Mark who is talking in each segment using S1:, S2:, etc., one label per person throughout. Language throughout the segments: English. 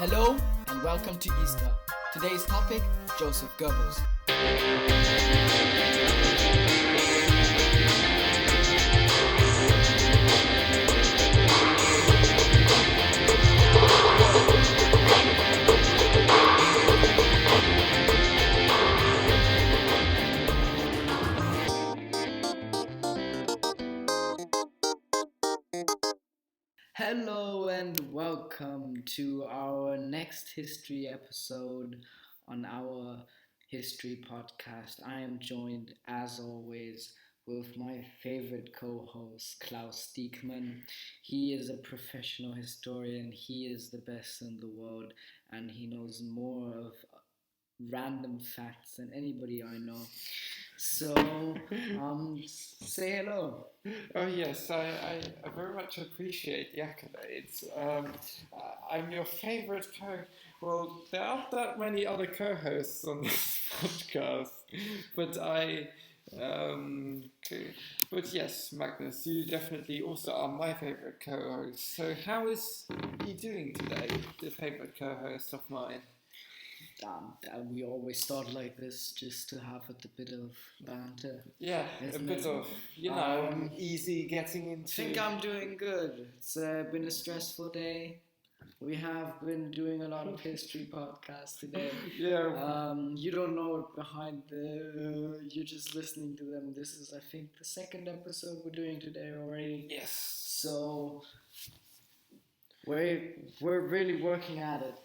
S1: Hello and welcome to Easter. Today's topic, Joseph Goebbels. Hello and welcome to our next history episode on our history podcast. I am joined, as always, with my favorite co-host, Klaus Diekmann. He is a professional historian, he is the best in the world, and he knows more of random facts than anybody I know. So, say hello.
S2: Oh yes, I very much appreciate the accolades. I'm your favorite Well, there aren't that many other co-hosts on this podcast, but but yes, Magnus, you definitely also are my favorite co-host. So how is he doing today? The favorite co-host of mine.
S1: We always start like this just to have a bit of banter.
S2: Yeah, a bit of, easy getting into.
S1: I think I'm doing good. It's been a stressful day. We have been doing a lot of history podcasts today.
S2: Yeah.
S1: You don't know it behind you're just listening to them. This is, I think, the second episode we're doing today already.
S2: Yes.
S1: So we're really working at it.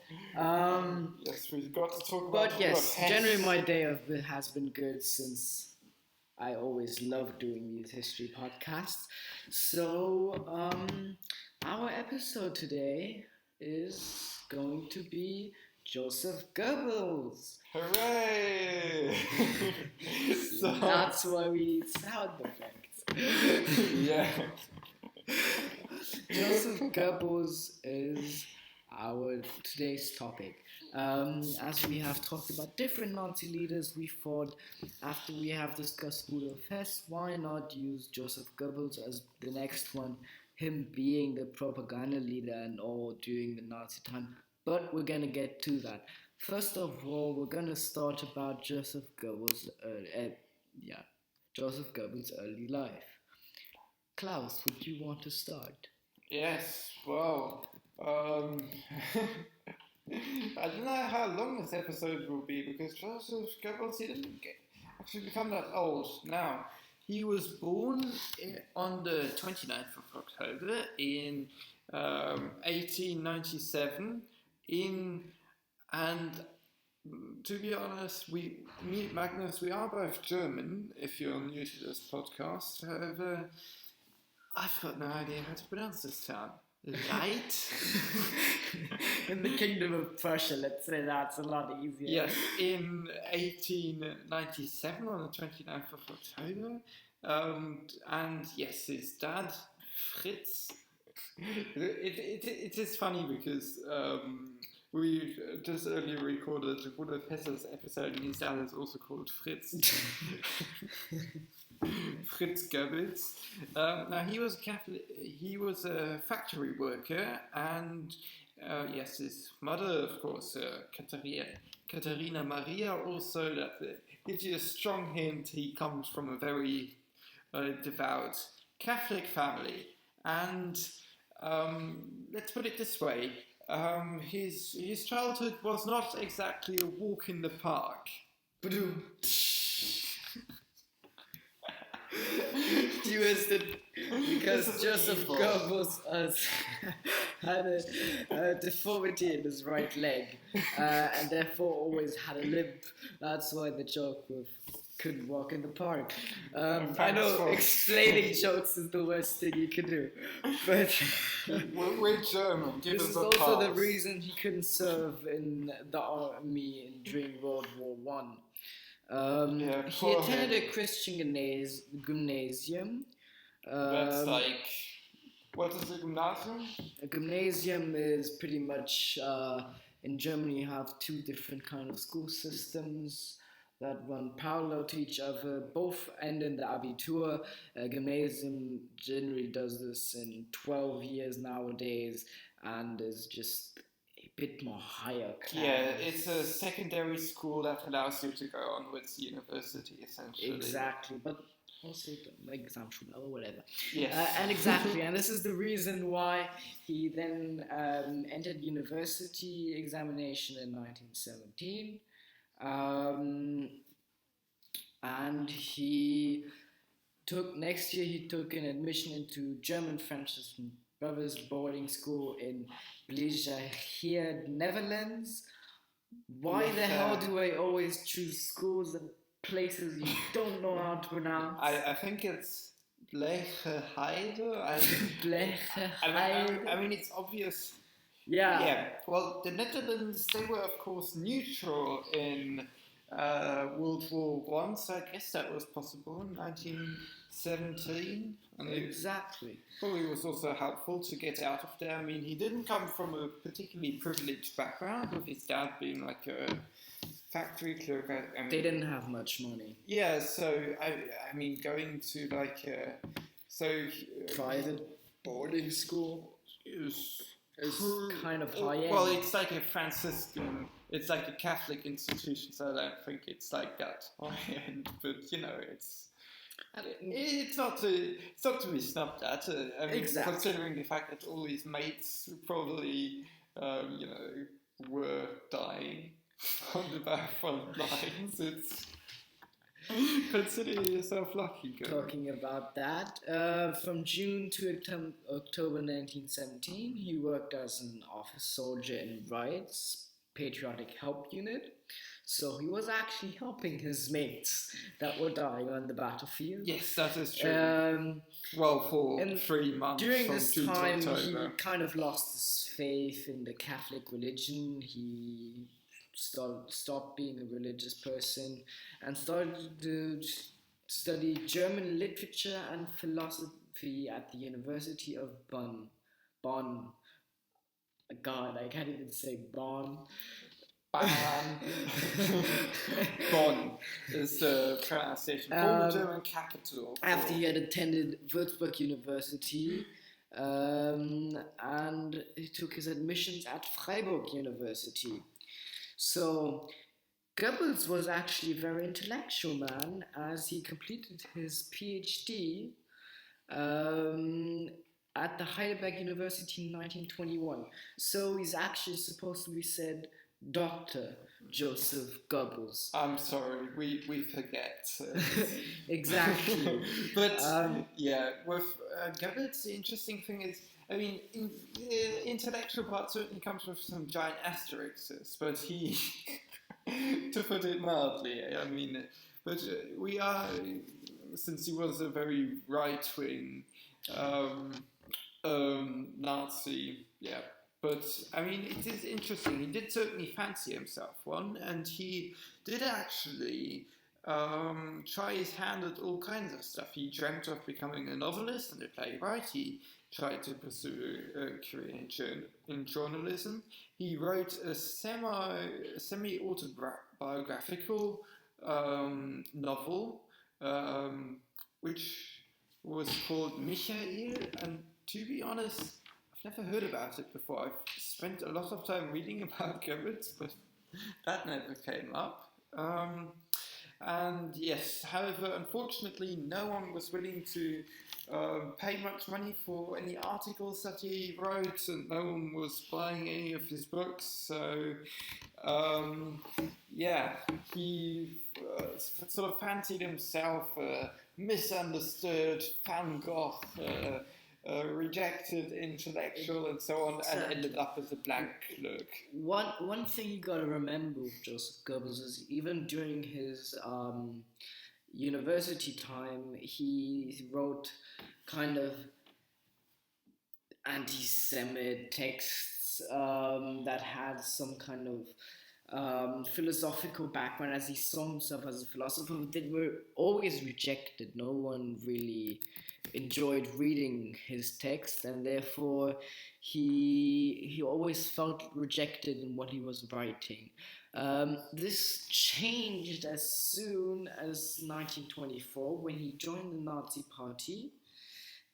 S2: Yes, we've got to talk about.
S1: But yes, generally my day has been good since I always love doing these history podcasts. So our episode today is going to be Joseph Goebbels.
S2: Hooray!
S1: That's why we need sound effects.
S2: Yeah.
S1: Joseph Goebbels is our today's topic. As we have talked about different Nazi leaders, we thought after we have discussed Rudolf Hess, why not use Joseph Goebbels as the next one, him being the propaganda leader and all during the Nazi time. But we're gonna get to that. First of all, we're gonna start about Joseph Goebbels' early life. Klaus, would you want to start?
S2: Yes, well, I don't know how long this episode will be because Joseph Goebbels, he didn't actually become that old. Now, he was born on the 29th of October in 1897 and to be honest, me, Magnus, we are both German, if you're new to this podcast. However, I've got no idea how to pronounce this town. Light?
S1: In the Kingdom of Prussia, let's say that's a lot easier.
S2: Yes, in 1897 on the 29th of October. And yes, his dad, Fritz. It is funny because we just earlier recorded Rudolf Hess's episode, and his dad is also called Fritz. Fritz Goebbels. Now he was a Catholic. He was a factory worker, and yes, his mother, of course, Katharina Maria. Also, that gives you a strong hint. He comes from a very devout Catholic family, and let's put it this way. His childhood was not exactly a walk in the park.
S1: Twisted because Joseph Goebbels had a deformity in his right leg and therefore always had a limp. That's why the joke with couldn't walk in the park. I know explaining jokes is the worst thing you can do, but
S2: we're German.
S1: This is also the reason he couldn't serve in the army during World War One. He attended a Christian gymnasium.
S2: That's like, what is a gymnasium?
S1: A gymnasium is pretty much, in Germany you have two different kind of school systems that run parallel to each other, both end in the Abitur. Gymnasium generally does this in 12 years nowadays and is just a bit more higher class.
S2: Yeah, it's a secondary school that allows you to go onwards to university, essentially.
S1: Exactly, but also Gesamtschule or whatever.
S2: Yes.
S1: And exactly, and this is the reason why he then entered university examination in 1917. And next year he took an admission into German Francis Brothers boarding school in Blijheer, Netherlands. Why the hell do I always choose schools and places you don't know how to pronounce?
S2: I think it's Blecheheide.
S1: Blecheheide.
S2: I mean, it's obvious.
S1: Yeah.
S2: Yeah. Well, the Netherlands, they were, of course, neutral in World War One, so I guess that was possible in 1917. And
S1: exactly.
S2: Probably was also helpful to get out of there. I mean, he didn't come from a particularly privileged background, with his dad being like a factory clerk. I mean,
S1: they didn't have much money.
S2: Yeah, so I mean, going to like
S1: private boarding school is kind of high end.
S2: Well, it's like a Franciscan, it's like a Catholic institution, so I don't think it's like that high end. But you know, it's not to be snubbed at. I mean,
S1: exactly.
S2: Considering the fact that all his mates probably, were dying on the front lines, it's. Consider yourself lucky, girl.
S1: Talking about that, from June to October 1917, he worked as an office soldier in Wright's Patriotic Help Unit. So he was actually helping his mates that were dying on the battlefield.
S2: Yes, that is true. Well, for 3 months.
S1: During this time, he kind of lost his faith in the Catholic religion. He stopped being a religious person and started to study German literature and philosophy at the University of Bonn. God, I can't even say Bonn.
S2: Bonn is the pronunciation. Former German capital.
S1: After he had attended Würzburg University, and he took his admissions at Freiburg University. So Goebbels was actually a very intellectual man, as he completed his PhD at the Heidelberg University in 1921. So he's actually supposed to be said Dr. Joseph Goebbels.
S2: I'm sorry, we forget.
S1: Exactly.
S2: But with Goebbels, the interesting thing is, I mean, the intellectual part certainly comes with some giant asterisks, but he, to put it mildly, I mean, but we are, since he was a very right-wing Nazi, yeah. But, I mean, it is interesting. He did certainly fancy himself one, and he did actually try his hand at all kinds of stuff. He dreamt of becoming a novelist and a playwright. He tried to pursue a career in journalism. He wrote a semi-autobiographical novel, which was called Michael, and to be honest, never heard about it before. I've spent a lot of time reading about Goebbels, but that never came up. And yes, however, unfortunately, no one was willing to pay much money for any articles that he wrote, and no one was buying any of his books. So, he sort of fancied himself a misunderstood Van Gogh, rejected intellectual and so on, and ended up as a blank clerk.
S1: One thing you gotta remember with Joseph Goebbels is even during his university time, he wrote kind of anti-Semitic texts that had some kind of philosophical background, as he saw himself as a philosopher. They were always rejected. No one really enjoyed reading his text, and therefore he always felt rejected in what he was writing. This changed as soon as 1924 when he joined the Nazi Party.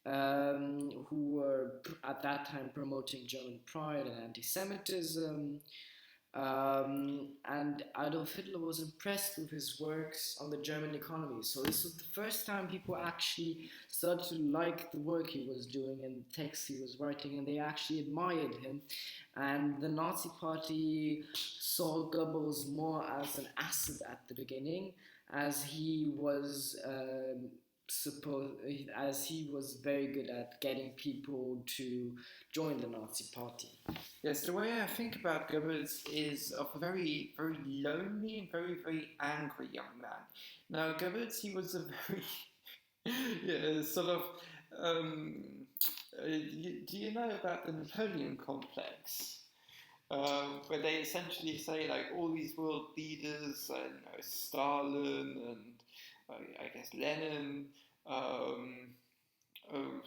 S1: who were at that time promoting German pride and anti-Semitism. And Adolf Hitler was impressed with his works on the German economy. So this was the first time people actually started to like the work he was doing and the texts he was writing, and they actually admired him. And the Nazi Party saw Goebbels more as an asset at the beginning, as he was as he was very good at getting people to join the Nazi Party.
S2: Yes, the way I think about Goebbels is of a very, very lonely and very, very angry young man. Now, Goebbels, he was a very yeah, sort of. Um, do you know about the Napoleon complex? Where they essentially say like all these world leaders, Stalin and I guess Lenin, um, uh,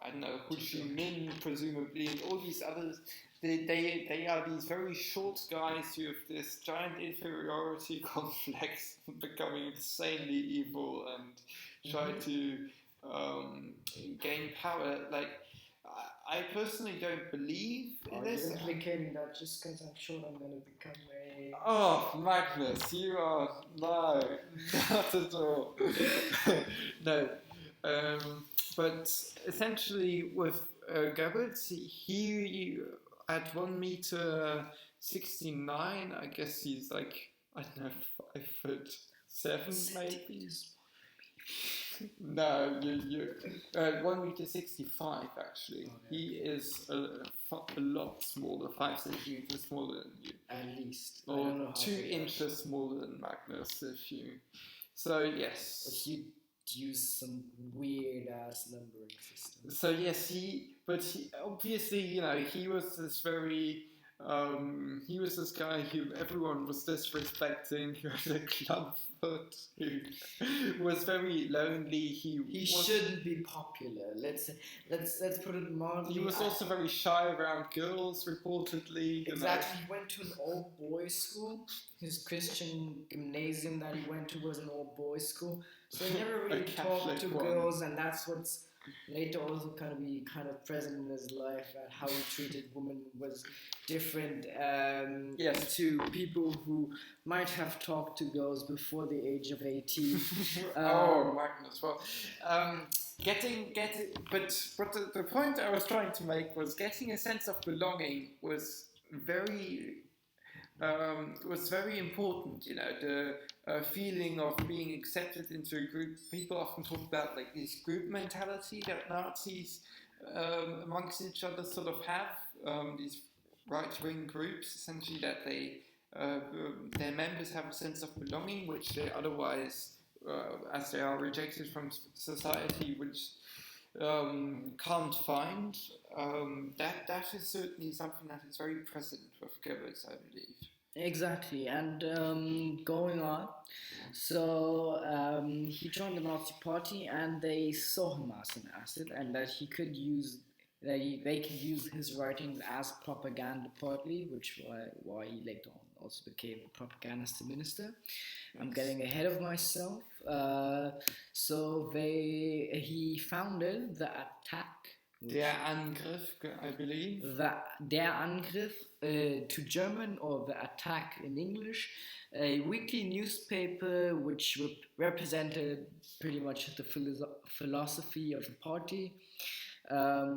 S2: I don't know, Ho Chi Minh presumably, and all these others. They are these very short guys who have this giant inferiority complex, becoming insanely evil and try to gain power. Like, I personally don't believe in this.
S1: Are you implicating that just because I'm sure I'm going to become a...
S2: Oh, Magnus, you are... No, not at all. No. But essentially with Goebbels, he at 1 meter 69, I guess he's like, I don't know, 5'7" maybe. No, you 1 meter 65 actually.
S1: Okay.
S2: He is a lot smaller, 5 centimeters smaller than you.
S1: At least.
S2: Or 2 inches smaller than Magnus, if you. So yes.
S1: If you use some weird ass numbering system.
S2: So yes, obviously, he was this very. He was this guy who everyone was disrespecting, who had a club foot, who was very lonely. He
S1: shouldn't be popular. Let's put it mildly.
S2: He was also very shy around girls, reportedly.
S1: Exactly. He went to an all-boys school. His Christian gymnasium that he went to was an all-boys school. So he never really talked to girls, and that's what's later also kind of present in his life. How he treated women was different to people who might have talked to girls before the age of 18.
S2: Oh, Magnus. Well, but the point I was trying to make was getting a sense of belonging was very important. The feeling of being accepted into a group. People often talk about like this group mentality that Nazis amongst each other sort of have. These right-wing groups, essentially, that their members have a sense of belonging, which they otherwise, as they are rejected from society, which can't find. That is certainly something that is very present with Goebbels, I believe.
S1: Exactly, and going on, so he joined the Nazi Party, and they saw him as an asset, and that they could use his writings as propaganda, partly, which why he later on also became a propagandist minister. Yes. I'm getting ahead of myself. So he founded the attack.
S2: Der Angriff, I believe.
S1: Der Angriff to German, or the attack in English, a weekly newspaper which represented pretty much the philosophy of the party,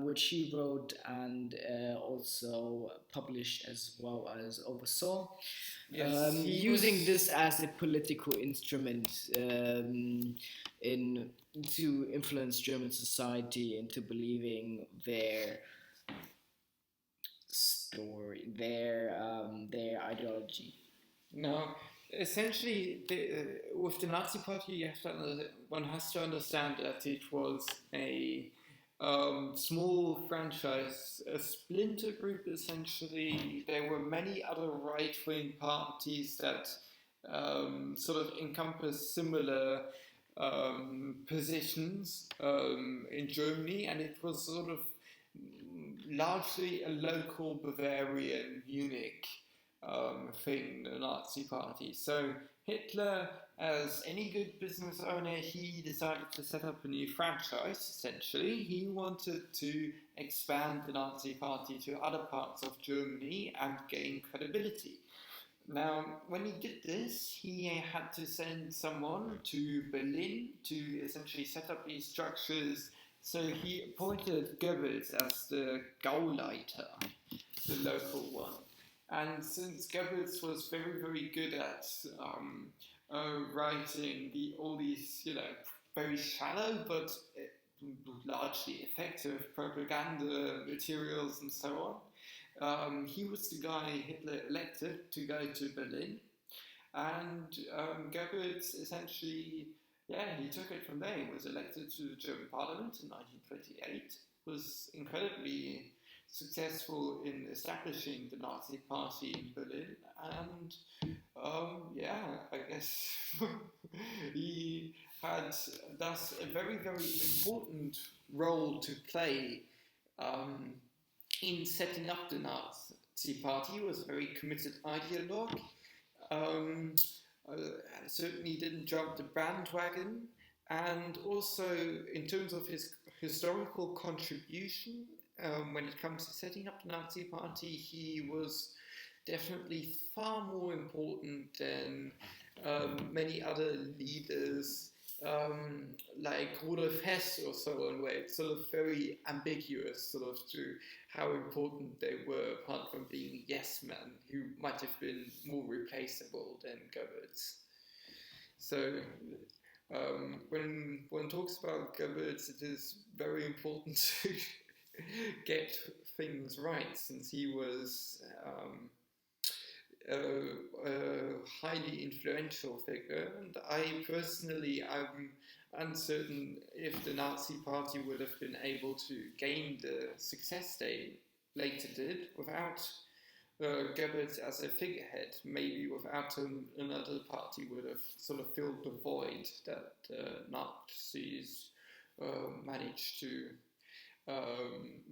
S1: which he wrote and also published as well as oversaw. Yes, using this as a political instrument to influence German society into believing their story, their ideology.
S2: No, essentially, with the Nazi Party, one has to understand that it was a small franchise, a splinter group essentially. There were many other right-wing parties that sort of encompass similar positions in Germany, and it was sort of largely a local Bavarian Munich thing, the Nazi Party. So Hitler, as any good business owner, he decided to set up a new franchise, essentially. He wanted to expand the Nazi Party to other parts of Germany and gain credibility. Now, when he did this, he had to send someone to Berlin to essentially set up these structures. So he appointed Goebbels as the Gauleiter, the local one. And since Goebbels was very, very good at writing all these, very shallow but largely effective propaganda materials and so on, he was the guy Hitler elected to go to Berlin, and Goebbels essentially, he took it from there. He was elected to the German Parliament in 1928, was incredibly successful in establishing the Nazi Party in Berlin, and I guess he had thus a very, very important role to play in setting up the Nazi Party. He was a very committed ideologue. Certainly didn't jump the bandwagon, and also in terms of his historical contribution, when it comes to setting up the Nazi Party, he was definitely far more important than many other leaders like Rudolf Hess or so on, where it's sort of very ambiguous sort of to how important they were, apart from being yes men who might have been more replaceable than Goebbels. So when one talks about Goebbels, it is very important to get things right, since he was a highly influential figure, and I'm uncertain if the Nazi Party would have been able to gain the success they later did without Goebbels as a figurehead. Maybe without him, another party would have sort of filled the void that Nazis managed to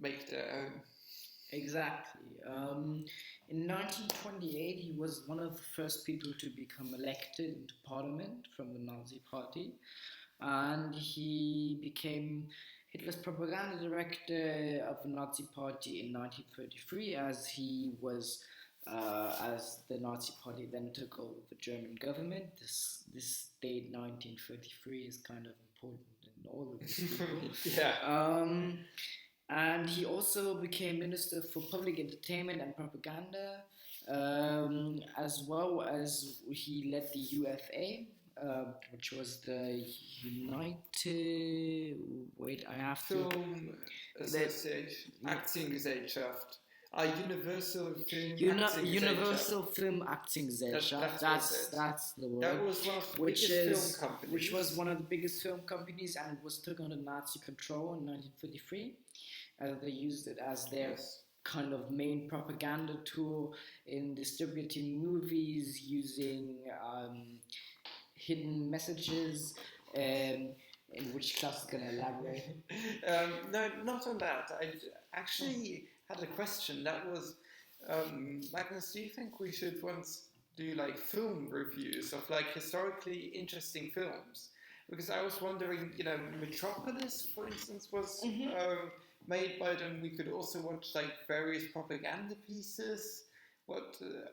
S2: make their own.
S1: Exactly. In 1928, he was one of the first people to become elected into parliament from the Nazi Party, and he became Hitler's propaganda director of the Nazi Party in 1933, as the Nazi Party then took over the German government. This date, 1933, is kind of important in all of this.
S2: Yeah.
S1: And he also became Minister for Public Entertainment and Propaganda, as well as he led the UFA, which was the United... Wait, I have to...
S2: Film Association, Aktiengesellschaft. Universal Film
S1: Universal Film Aktiengesellschaft. That's the word.
S2: That was one of the biggest film companies.
S1: Which was one of the biggest film companies, and was took under Nazi control in 1933. They used it as their kind of main propaganda tool in distributing movies, using hidden messages, in which Klaus is going to elaborate.
S2: No, not on that. I actually had a question that was, Magnus, do you think we should once do like film reviews of like historically interesting films? Because I was wondering, Metropolis, for instance, was made by them. We could also watch like various propaganda pieces.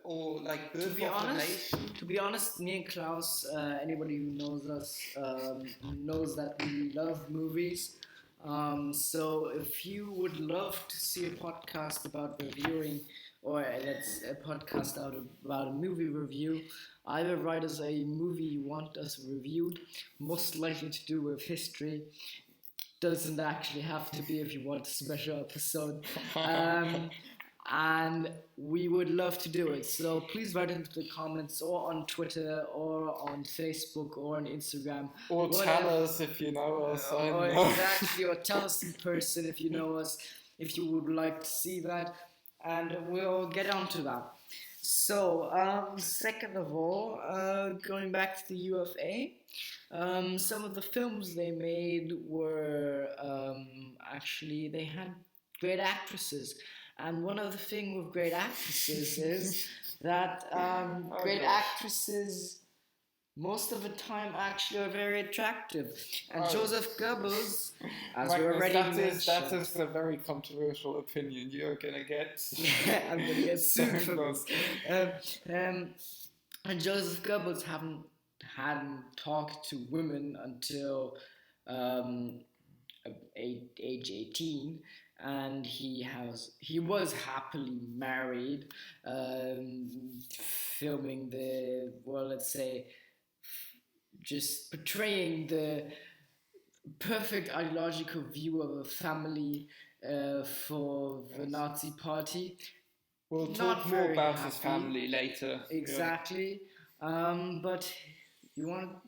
S2: Or like Birth of a Nation.
S1: To be honest, me and Klaus, anybody who knows us, knows that we love movies. So if you would love to see a podcast about reviewing, or that's a podcast about a movie review, either write us a movie you want us reviewed, most likely to do with history. Doesn't actually have to be if you want a special episode. And we would love to do it. So please write into the comments, or on Twitter, or on Facebook, or on Instagram.
S2: Or tell us if you know us.
S1: Exactly, or tell us in person if you know us, if you would like to see that. And we'll get on to that. So, second of all, going back to the UFA, some of the films they made were, actually, they had great actresses. And one of the things with great actresses is that
S2: Oh,
S1: great
S2: gosh.
S1: actresses most of the time actually are very attractive. And
S2: Oh.
S1: Joseph Goebbels, as we
S2: Magnus,
S1: already
S2: that
S1: mentioned,
S2: is a very controversial opinion. You're gonna get.
S1: I'm gonna get sued for
S2: so
S1: this. And Joseph Goebbels hadn't talked to women until um, age 18, and he was happily married, filming the, well, let's say, just portraying the perfect ideological view of a family for the Nazi Party.
S2: We'll
S1: Not
S2: talk more
S1: very
S2: about his
S1: happy.
S2: family later.
S1: Exactly. But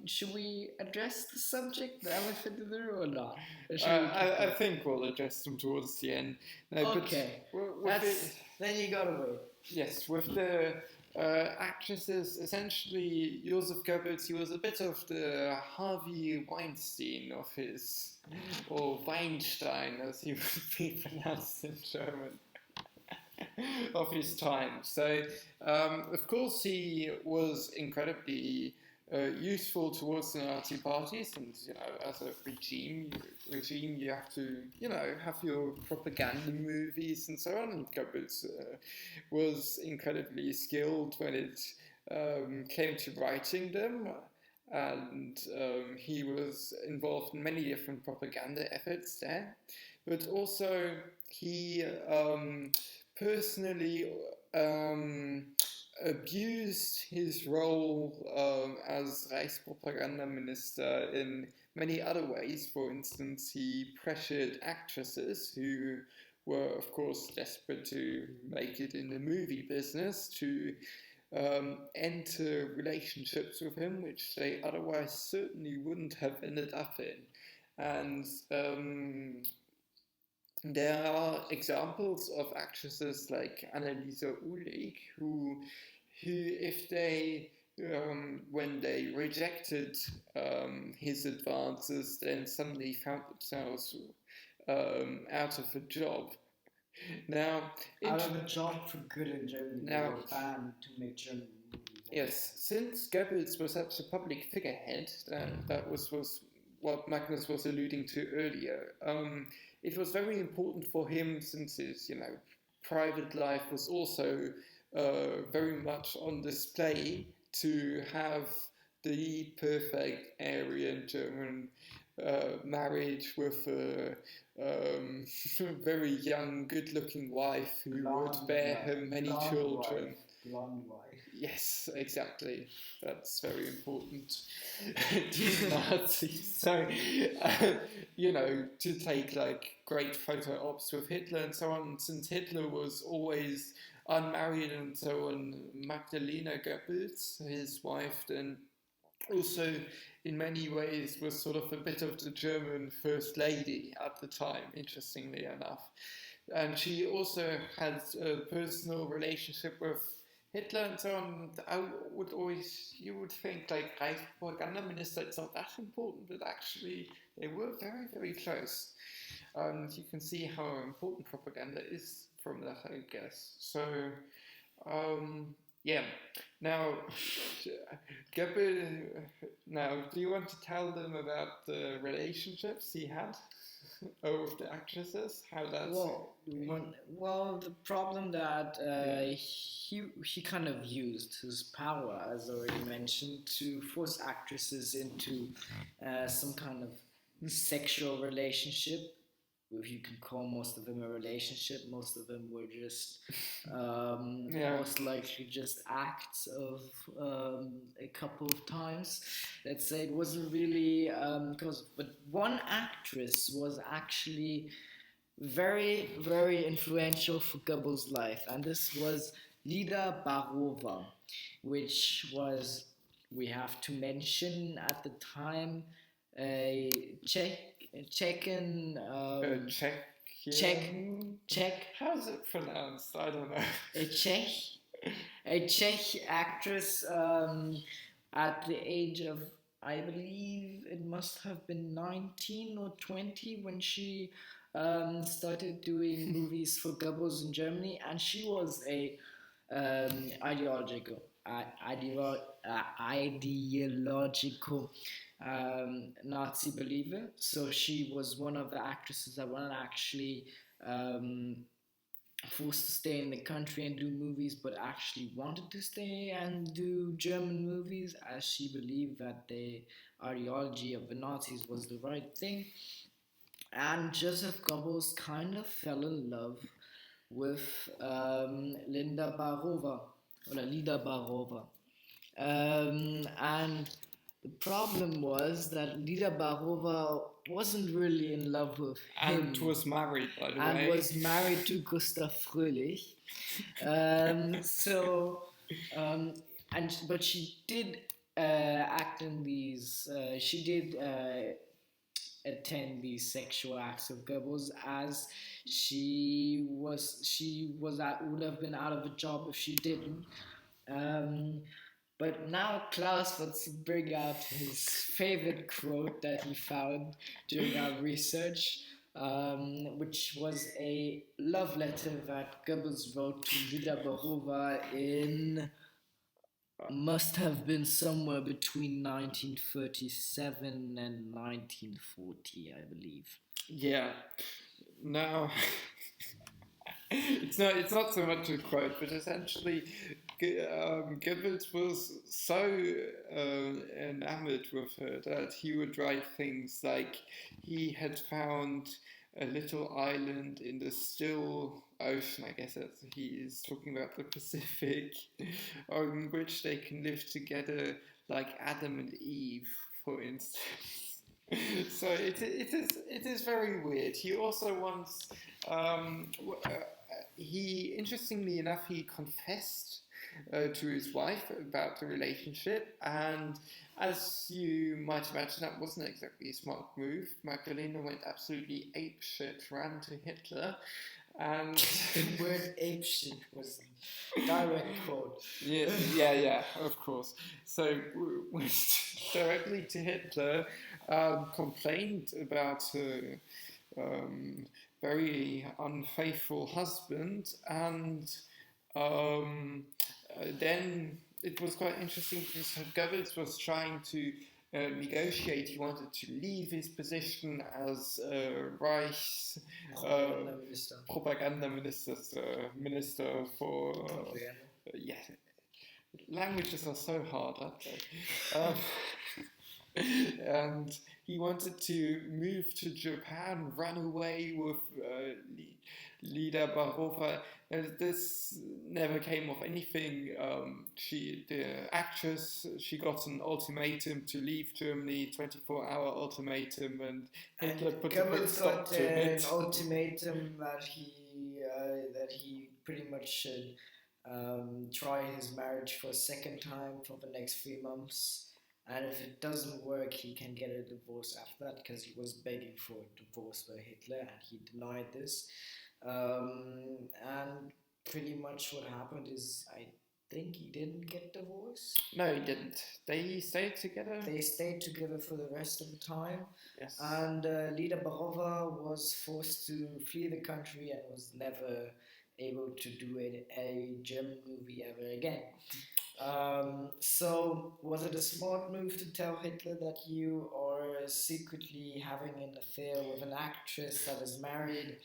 S1: should we address the subject, the elephant in the room, or not? Or should we keep
S2: I
S1: going?
S2: think we'll address them towards the end. No,
S1: Okay.
S2: but
S1: Then you gotta wait.
S2: yes, with the actresses, essentially, Joseph Goebbels, he was a bit of the Harvey Weinstein of his, or Weinstein, as he would be pronounced in German, of his time. So, of course, he was incredibly useful towards the Nazi Party, since, you know, as a regime, you have to, you know, have your propaganda movies and so on. And Goebbels was incredibly skilled when it came to writing them. And he was involved in many different propaganda efforts there. But also, he personally abused his role as Reichspropaganda-Minister in many other ways. For instance, he pressured actresses who were, of course, desperate to make it in the movie business to enter relationships with him, which they otherwise certainly wouldn't have ended up in. And there are examples of actresses like Anneliese Uhlig who if they, when they rejected his advances, then suddenly found themselves out of a job. Now,
S1: out of a job for good in Germany, they were banned to make German movies.
S2: Yes, since Goebbels was such a public figurehead, that was what Magnus was alluding to earlier. It was very important for him, since his, you know, private life was also very much on display, to have the perfect Aryan German marriage with a very young, good-looking wife who would bear him many children.
S1: Blonde wife.
S2: Yes, exactly. That's very important to Nazis. So, you know, to take like great photo ops with Hitler and so on, since Hitler was always unmarried and so on, Magdalena Goebbels, his wife, then also in many ways was sort of a bit of the German first lady at the time, interestingly enough. And she also had a personal relationship with Hitler and so on. You would think like Reichspropaganda-Minister, it's not that important, but actually they were very, very close. And you can see how important propaganda is from that, I guess. So, yeah. Now, now, do you want to tell them about the relationships he had with the actresses? How that's...
S1: Well, the problem that he kind of used his power, as already mentioned, to force actresses into some kind of sexual relationship. If you can call most of them a relationship, most of them were just most likely just acts of a couple of times. Let's say it wasn't really but one actress was actually very, very influential for Goebbels' life, and this was Lida Barova, which was, we have to mention at the time, a Czech.
S2: How's it pronounced? I don't know.
S1: A Czech actress at the age of, I believe it must have been 19 or 20 when she started doing movies for Goebbels in Germany, and she was a ideological, ideological Nazi believer. So she was one of the actresses that weren't actually um, forced to stay in the country and do movies, but actually wanted to stay and do German movies, as she believed that the ideology of the Nazis was the right thing. And Joseph Goebbels kind of fell in love with Linda Barova, or Lida Barova. And the problem was that Lida Barova wasn't really in love with him.
S2: And was married, by the
S1: and
S2: way.
S1: was married to Gustav Fröhlich. So, but she did act in these. She did attend these sexual acts of Goebbels, as would have been out of a job if she didn't. Um, but now Klaus wants to bring out his favorite quote that he found during our research, which was a love letter that Goebbels wrote to Lida Barova in must have been somewhere between 1937 and 1940, I believe.
S2: Yeah. Now, it's not so much a quote, but essentially, Goebbels was so enamored with her that he would write things like he had found a little island in the still ocean, I guess that's, he is talking about the Pacific, on which they can live together like Adam and Eve, for instance. So it is very weird. He also wants he, interestingly enough, he confessed to his wife about the relationship, and as you might imagine, that wasn't exactly a smart move. Magdalena went absolutely apeshit, ran to Hitler, and
S1: the word apeshit was a direct quote.
S2: Yeah, of course. So went directly to Hitler, complained about her very unfaithful husband, and then it was quite interesting because Goebbels was trying to negotiate. He wanted to leave his position as Reich's propaganda minister, minister for yeah. Languages are so hard, aren't they? And he wanted to move to Japan, run away with Lida Barova. This never came of anything. The actress, she got an ultimatum to leave Germany, 24-hour ultimatum, and Hitler put a quick stop to it.
S1: An ultimatum that he pretty much should try his marriage for a second time for the next 3 months. And if it doesn't work, he can get a divorce after that, because he was begging for a divorce by Hitler and he denied this. And pretty much what happened is, I think he didn't get divorced.
S2: No, he didn't. They stayed together?
S1: They stayed together for the rest of the time.
S2: Yes.
S1: And Lida Barova was forced to flee the country and was never able to do a German movie ever again. So, was it a smart move to tell Hitler that you are secretly having an affair with an actress that is married?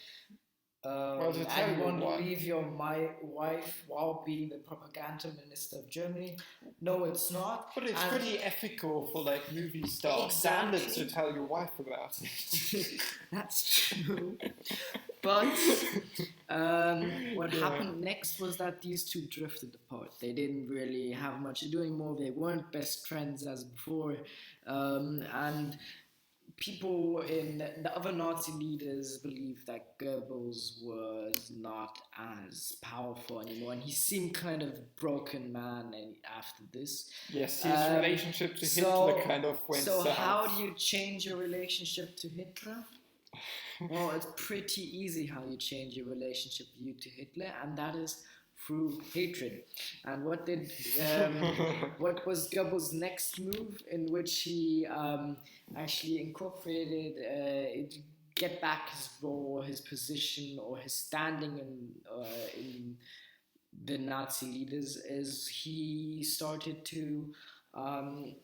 S1: And you want to leave your wife while being the propaganda minister of Germany? No, it's not.
S2: But it's pretty ethical for like movie star standards to tell your wife about it.
S1: That's true. But what happened next was that these two drifted apart. They didn't really have much to do anymore. They weren't best friends as before. And people in the other Nazi leaders believed that Goebbels was not as powerful anymore, and he seemed kind of a broken man after this.
S2: Yes, his relationship to Hitler kind of went south.
S1: So how do you change your relationship to Hitler? Well, it's pretty easy how you change your relationship to Hitler, and that is through hatred. And what was Goebbels' next move, in which he actually incorporated get back his role, his position, or his standing in the Nazi leaders is he started to um,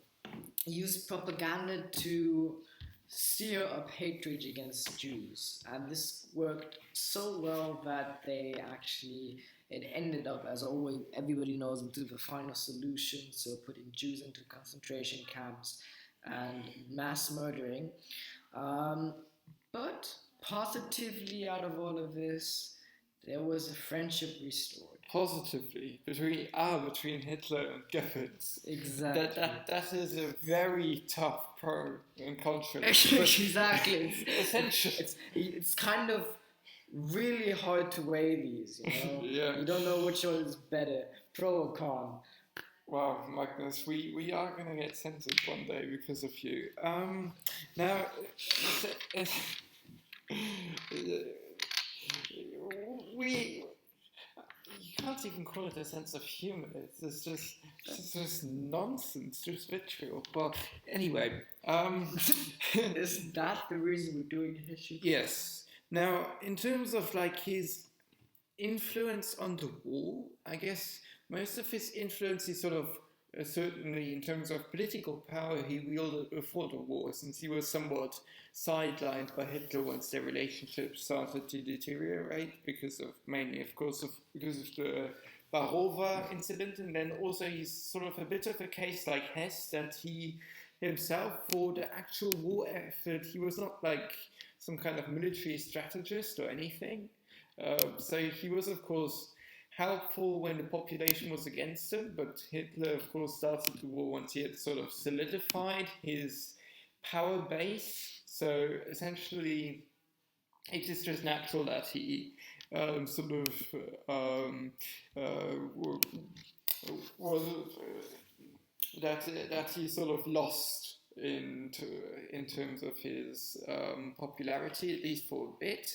S1: use propaganda to stir up hatred against Jews, and this worked so well that they actually it ended up, as always everybody knows, into the final solution. So putting Jews into concentration camps and mass murdering. Um, but positively out of all of this, there was a friendship restored.
S2: Positively between Hitler and Goebbels.
S1: Exactly.
S2: That is a very tough pro and contra.
S1: Exactly.
S2: Essentially,
S1: it's kind of really hard to weigh these. You know,
S2: yeah.
S1: You don't know which one is better, pro or con.
S2: Wow, Magnus, we are going to get censored one day because of you. Now, you can't even call it a sense of humor. It's just nonsense, just vitriol. Well, anyway,
S1: Is that the reason we're doing history?
S2: yes. Now, in terms of like his influence on the war, I guess most of his influence is sort of certainly in terms of political power he wielded before the war, since he was somewhat sidelined by Hitler once their relationship started to deteriorate because of because of the Barova incident, and then also he's sort of a bit of a case like Hess, that he himself, for the actual war effort, he was not like some kind of military strategist or anything. So he was, of course, helpful when the population was against him, but Hitler, of course, started the war once he had sort of solidified his power base. So essentially, it is just natural that he that he sort of lost in terms of his popularity, at least for a bit.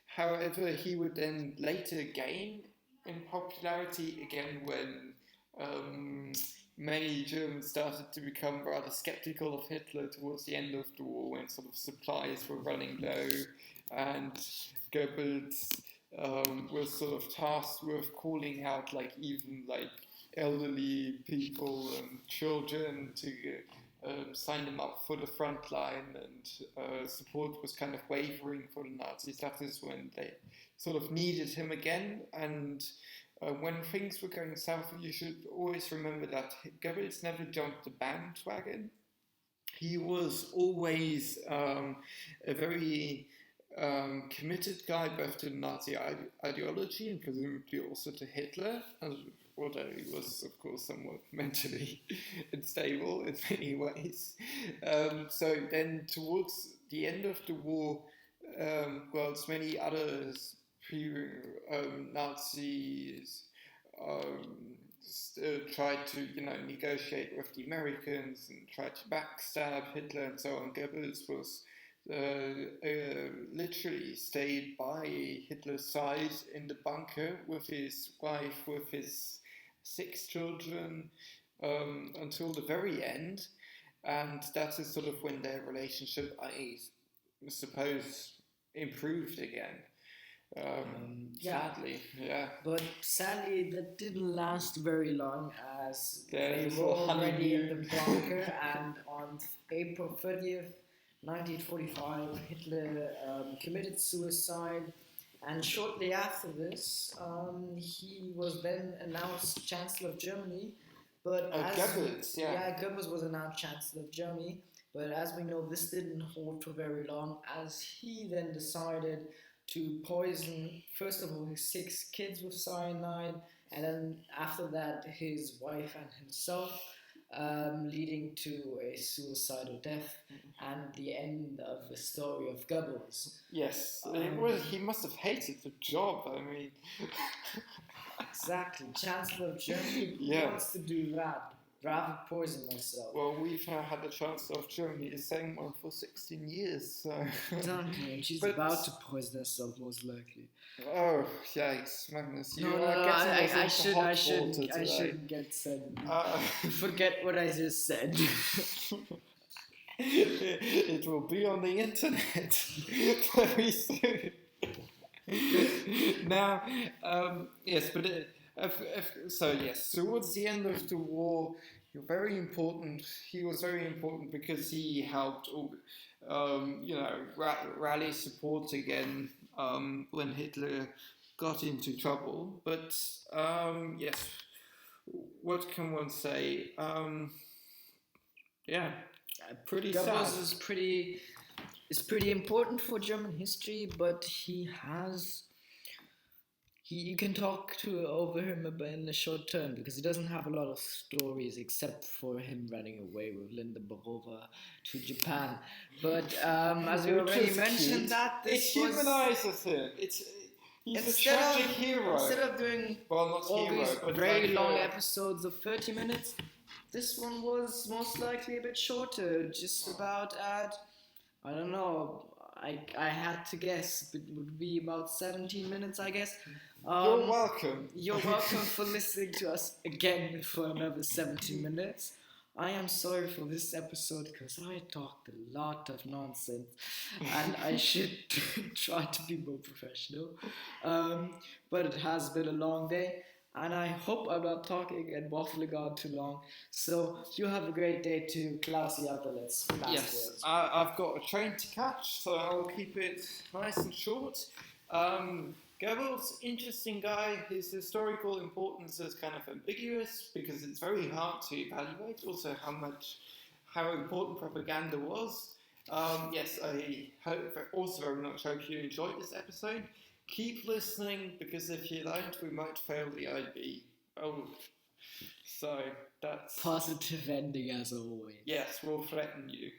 S2: However, he would then later gain in popularity again when many Germans started to become rather skeptical of Hitler towards the end of the war, when sort of supplies were running low, and Goebbels was sort of tasked with calling out even elderly people and children to sign them up for the front line, and support was kind of wavering for the Nazis. That is when they sort of needed him again. And when things were going south, you should always remember that Goebbels never jumped the bandwagon. He was always a very committed guy, both to Nazi ideology and presumably also to Hitler, although he was, of course, somewhat mentally unstable in many ways. So then, towards the end of the war, whilst many others Nazis tried to, negotiate with the Americans and tried to backstab Hitler and so on, Goebbels was literally stayed by Hitler's side in the bunker with his wife, with his 6 children, until the very end. And that is sort of when their relationship, I suppose, improved again. Sadly, yeah.
S1: But sadly, that didn't last very long, as
S2: they
S1: were already in the bunker, and on April 30th, 1945, Hitler committed suicide, and shortly after this, he was then announced Chancellor of Germany. But Goebbels was announced Chancellor of Germany. But as we know, this didn't hold for very long, as he then decided to poison, first of all, his 6 kids with cyanide, and then after that, his wife and himself, leading to a suicidal death and the end of the story of Goebbels.
S2: Yes, he must have hated the job, I mean.
S1: Exactly, Chancellor of Germany wants to do that. Rather poison myself.
S2: Well, we've had the Chancellor of Germany, the same one, for 16 years, so...
S1: Exactly, and she's about to poison herself, most likely.
S2: Oh, yikes, Magnus,
S1: I shouldn't get said. Forget what I just said.
S2: It will be on the internet very soon. Now, yes, but so yes, towards the end of the war, very important. He was very important because he helped, rally support again when Hitler got into trouble. But yes, what can one say? Yeah, pretty
S1: Goebbels
S2: sad.
S1: is pretty important for German history, but you can talk to over him in the short term because he doesn't have a lot of stories except for him running away with Linda Barova to Japan. But as we already mentioned,
S2: it humanizes him. He's a tragic hero.
S1: Instead of doing all these very long episodes of 30 minutes, this one was most likely a bit shorter, just about at, I don't know, I had to guess, it would be about 17 minutes, I guess.
S2: You're welcome.
S1: You're welcome for listening to us again for another 17 minutes. I am sorry for this episode because I talked a lot of nonsense and I should try to be more professional. But it has been a long day and I hope I'm not talking and waffling on too long. So you have a great day too. Klaus, the other let's
S2: Yes, I've got a train to catch, so I'll keep it nice and short. Goebbels, interesting guy. His historical importance is kind of ambiguous because it's very hard to evaluate. Also, how important propaganda was. Yes, I also very much hope you enjoyed this episode. Keep listening because if you don't, we might fail the IB. Oh, so that's
S1: positive ending as always.
S2: Yes, we'll threaten you.